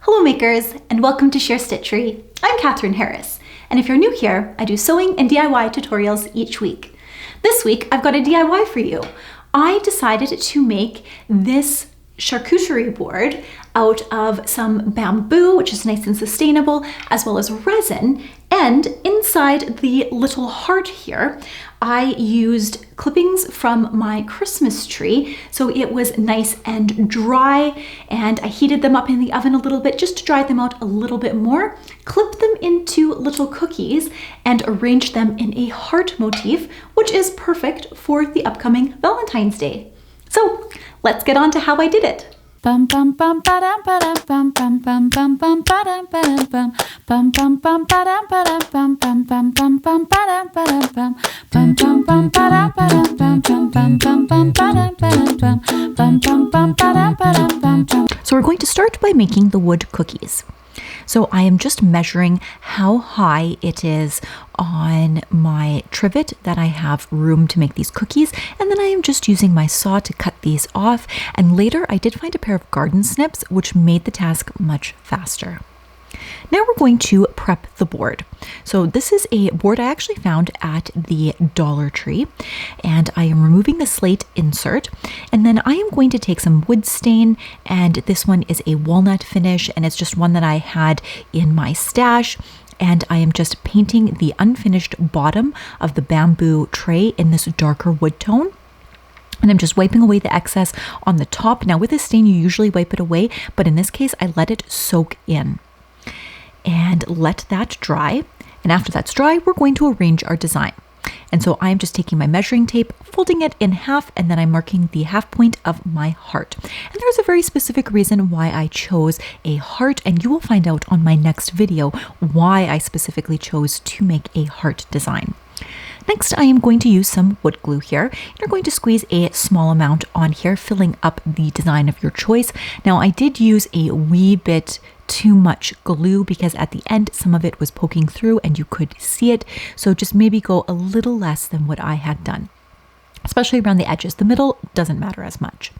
Hello makers, and welcome to Share Stitchery. I'm Catherine Harris, and if you're new here, I do sewing and DIY tutorials each week. This week, I've got a DIY for you. I decided to make this charcuterie board out of some bamboo, which is nice and sustainable, as well as resin. And inside the little heart here, I used clippings from my Christmas tree. So it was nice and dry, and I heated them up in the oven a little bit just to dry them out a little bit more, clipped them into little cookies, and arranged them in a heart motif, which is perfect for the upcoming Valentine's Day. So let's get on to how I did it. Bum bum bum ba-dum ba-dum bum bum bum bum bum ba-dum ba-dum bum bum bum bum ba-dum ba-dum bum bum bum bum bum ba-dum ba-dum bum bum bum bum ba-dum ba-dum bum bum bum bum bum ba-dum ba-dum bum bum bum bum ba-dum ba-dum bum bum. So we're going to start by making the wood cookies. So I am just measuring how high it is on my trivet that I have room to make these cookies, and then I am just using my saw to cut these off, and later I did find a pair of garden snips which made the task much faster. Now we're going to prep the board. So this is a board I actually found at the Dollar Tree, and I am removing the slate insert, and then I am going to take some wood stain, and this one is a walnut finish, and it's just one that I had in my stash, and I am just painting the unfinished bottom of the bamboo tray in this darker wood tone. And I'm just wiping away the excess on the top. Now with a stain, you usually wipe it away, but in this case, I let it soak in. And let that dry. And after that's dry, we're going to arrange our design. And so I'm just taking my measuring tape, folding it in half, and then I'm marking the half point of my heart. And there's a very specific reason why I chose a heart, and you will find out on my next video why I specifically chose to make a heart design. Next, I am going to use some wood glue here. You're going to squeeze a small amount on here, filling up the design of your choice. Now, I did use a wee bit too much glue because at the end, some of it was poking through and you could see it. So just maybe go a little less than what I had done, especially around the edges. The middle doesn't matter as much.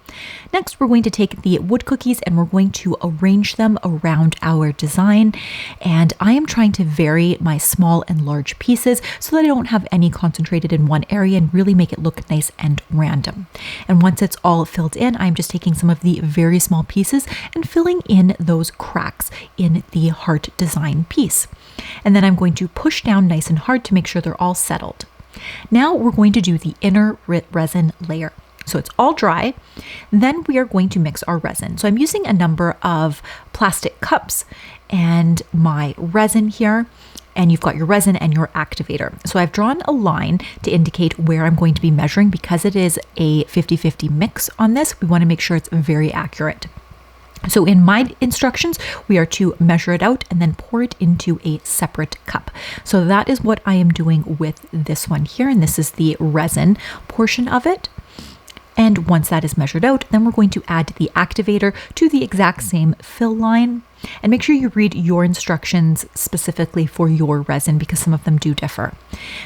Next, we're going to take the wood cookies and we're going to arrange them around our design. And I am trying to vary my small and large pieces so that I don't have any concentrated in one area and really make it look nice and random. And once it's all filled in, I'm just taking some of the very small pieces and filling in those cracks in the heart design piece. And then I'm going to push down nice and hard to make sure they're all settled. Now we're going to do the inner resin layer. So it's all dry. Then we are going to mix our resin. So I'm using a number of plastic cups and my resin here, and you've got your resin and your activator. So I've drawn a line to indicate where I'm going to be measuring because it is a 50-50 mix on this. We want to make sure it's very accurate. So in my instructions, we are to measure it out and then pour it into a separate cup. So that is what I am doing with this one here. And this is the resin portion of it. And once that is measured out, then we're going to add the activator to the exact same fill line. And make sure you read your instructions specifically for your resin because some of them do differ.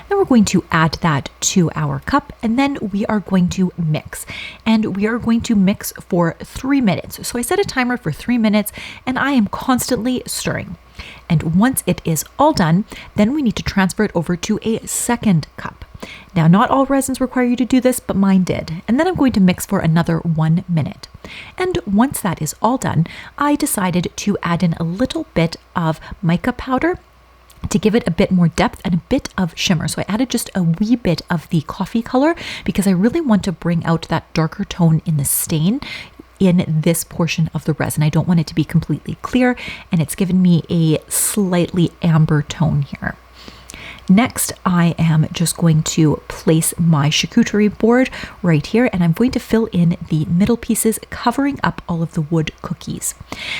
Then we're going to add that to our cup, and then we are going to mix. And we are going to mix for 3 minutes. So I set a timer for 3 minutes, and I am constantly stirring. And once it is all done, then we need to transfer it over to a second cup. Now, not all resins require you to do this, but mine did. And then I'm going to mix for another 1 minute. And once that is all done, I decided to add in a little bit of mica powder to give it a bit more depth and a bit of shimmer. So I added just a wee bit of the coffee color because I really want to bring out that darker tone in the stain in this portion of the resin. I don't want it to be completely clear, and it's given me a slightly amber tone here. Next, I am just going to place my charcuterie board right here, and I'm going to fill in the middle pieces, covering up all of the wood cookies.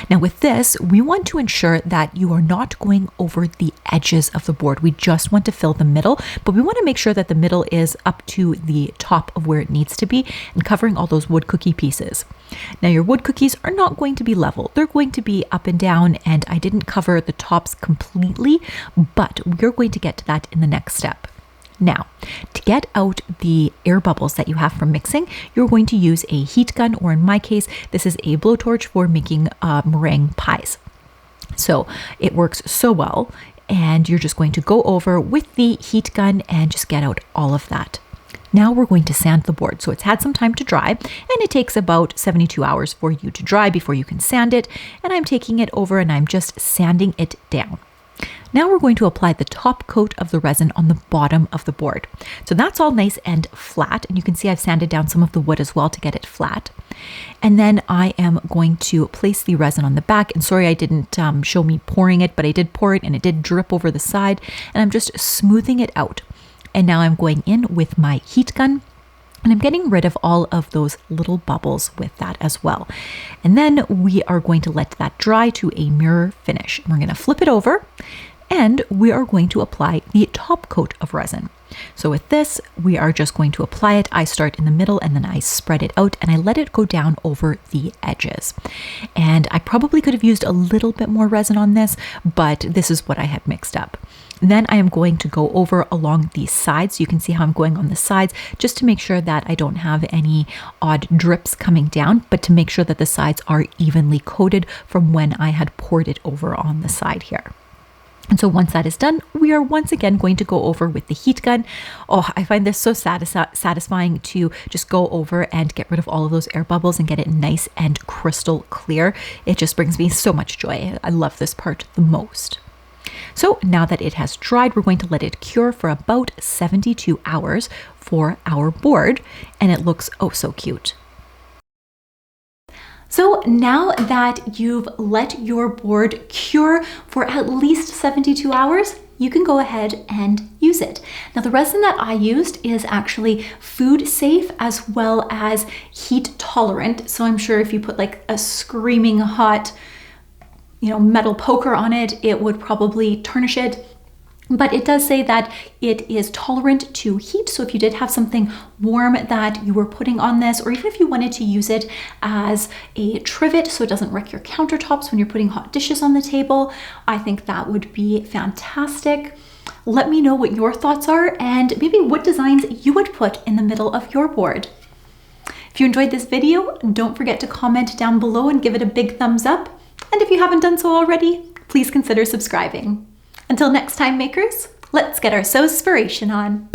Now with this, we want to ensure that you are not going over the edges of the board. We just want to fill the middle, but we want to make sure that the middle is up to the top of where it needs to be and covering all those wood cookie pieces. Now your wood cookies are not going to be level. They're going to be up and down, and I didn't cover the tops completely, but we're going to get to that in the next step. Now, to get out the air bubbles that you have from mixing, you're going to use a heat gun, or in my case, this is a blowtorch for making meringue pies. So it works so well. And you're just going to go over with the heat gun and just get out all of that. Now we're going to sand the board. So it's had some time to dry, and it takes about 72 hours for you to dry before you can sand it. And I'm taking it over and I'm just sanding it down. Now we're going to apply the top coat of the resin on the bottom of the board. So that's all nice and flat. And you can see I've sanded down some of the wood as well to get it flat. And then I am going to place the resin on the back. And sorry, I didn't show me pouring it, but I did pour it and it did drip over the side. And I'm just smoothing it out. And now I'm going in with my heat gun. And I'm getting rid of all of those little bubbles with that as well. And then we are going to let that dry to a mirror finish. We're going to flip it over and we are going to apply the top coat of resin. So with this, we are just going to apply it. I start in the middle and then I spread it out and I let it go down over the edges. And I probably could have used a little bit more resin on this, but this is what I had mixed up. Then I am going to go over along the sides. You can see how I'm going on the sides just to make sure that I don't have any odd drips coming down, but to make sure that the sides are evenly coated from when I had poured it over on the side here. And so once that is done, we are once again going to go over with the heat gun. Oh, I find this so satisfying to just go over and get rid of all of those air bubbles and get it nice and crystal clear. It just brings me so much joy. I love this part the most. So now that it has dried, we're going to let it cure for about 72 hours for our board, and it looks oh so cute. So now that you've let your board cure for at least 72 hours, you can go ahead and use it. Now the resin that I used is actually food safe as well as heat tolerant. So I'm sure if you put like a screaming hot, metal poker on it, it would probably tarnish it. But it does say that it is tolerant to heat. So if you did have something warm that you were putting on this, or even if you wanted to use it as a trivet so it doesn't wreck your countertops when you're putting hot dishes on the table, I think that would be fantastic. Let me know what your thoughts are and maybe what designs you would put in the middle of your board. If you enjoyed this video, don't forget to comment down below and give it a big thumbs up. And if you haven't done so already, please consider subscribing. Until next time, makers, let's get our sewspiration on.